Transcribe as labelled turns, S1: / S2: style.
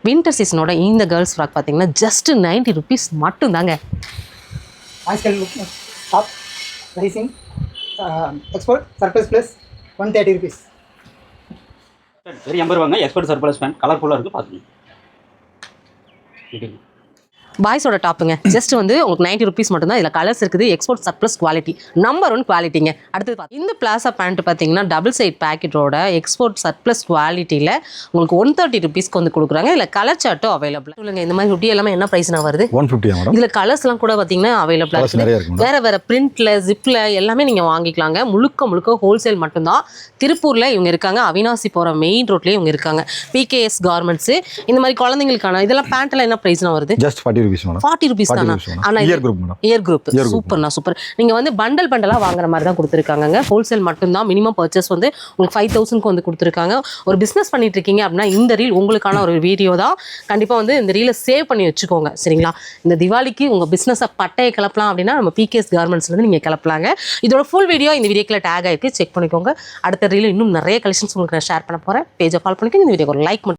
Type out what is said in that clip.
S1: Winter சீசனோட இந்த girls frock பார்த்தீங்கன்னா ஜஸ்ட் 90 rupees மட்டும்தாங்க.
S2: Top rising export surplus plus 130 rupees.
S3: சரி 80 ரூபாங்க. எக்ஸ்போர்ட் சர்ப்ளஸ் பேண்ட் கலர்ஃபுல்லாக இருக்குது பார்த்துங்க.
S1: பாய்ஸோட டாப்புங்க ஜஸ்ட் வந்து உங்களுக்கு 90 rupees மட்டும்தான். இதில் கலர்ஸ் இருக்குது. Export surplus quality, number 1 குவாலிட்டிங்க. அடுத்தது இந்த பிளாசா பேண்ட் பார்த்தீங்கன்னா டபுள் சைட் பேக்கெட்டோட எக்ஸ்போர்ட் சர்ப்ளஸ் குவாலிட்டியில் உங்களுக்கு 130 rupeesக்கு வந்து கொடுக்குறாங்க. இதில் கலர் சார்ட்டும் அவைலபிள். சொல்லுங்க இந்த மாதிரி ஹுட்டி எல்லாமே என்ன ப்ரைஸ்னா வருது?
S4: 150.
S1: இதில் கலர்ஸ்லாம் கூட பார்த்தீங்கன்னா அவைலபிளாக இருக்குது. வேற வேற பிரிண்ட்ல ஜிப்பில் எல்லாமே நீங்கள் வாங்கிக்கலாங்க. முழுக்க ஹோல்சேல் மட்டும்தான். திருப்பூரில் இவங்க இருக்காங்க. அவினாசி போகிற மெயின் ரோட்லேயே இவங்க இருக்காங்க. BKS garments. இந்த மாதிரி குழந்தைங்களுக்கான இதெல்லாம் பேண்ட்லாம் என்ன ப்ரைஸ்னா வருது?
S4: Just 40 rupees.
S1: 40 rupees தானா? ஆனா இயர் குரூப் சூப்பர்னா சூப்பர். நீங்க வந்து பண்டலா வாங்குற மாதிரி தான் கொடுத்துருக்காங்க. ஹோல்சேல் மட்டும் தான். மினிமம் பர்ச்சேஸ் வந்து உங்களுக்கு 5000க்கு வந்து கொடுத்துருக்காங்க. ஒரு பிசினஸ் பண்ணிட்டு இருக்கீங்க அப்படின்னா இந்த ரீல் உங்களுக்கான ஒரு வீடியோ தான். கண்டிப்பா வந்து இந்த ரீலை சேவ் பண்ணி வச்சுக்கோங்க. சரிங்களா? இந்த திவாலிக்கு உங்க பிசினஸை பட்டையை கிளப்பலாம் அப்படின்னா நம்ம பிகேஎஸ் கார்மெண்ட்ஸ்ல இருந்து நீங்க கிளப்பலாங்க. இதோட ஃபுல் வீடியோ இந்த வீடியோக்குள்ள டேக் ஆயிருக்கு, செக் பண்ணிக்கோங்க. அடுத்த ரீல் இன்னும் நிறைய கலெக்ஷன்ஸ் உங்களுக்கு நான் ஷேர் பண்ண போறேன். பேஜை ஃபாலோ பண்ணிக்கோங்க. இந்த வீடியோக்கு ஒரு லைக்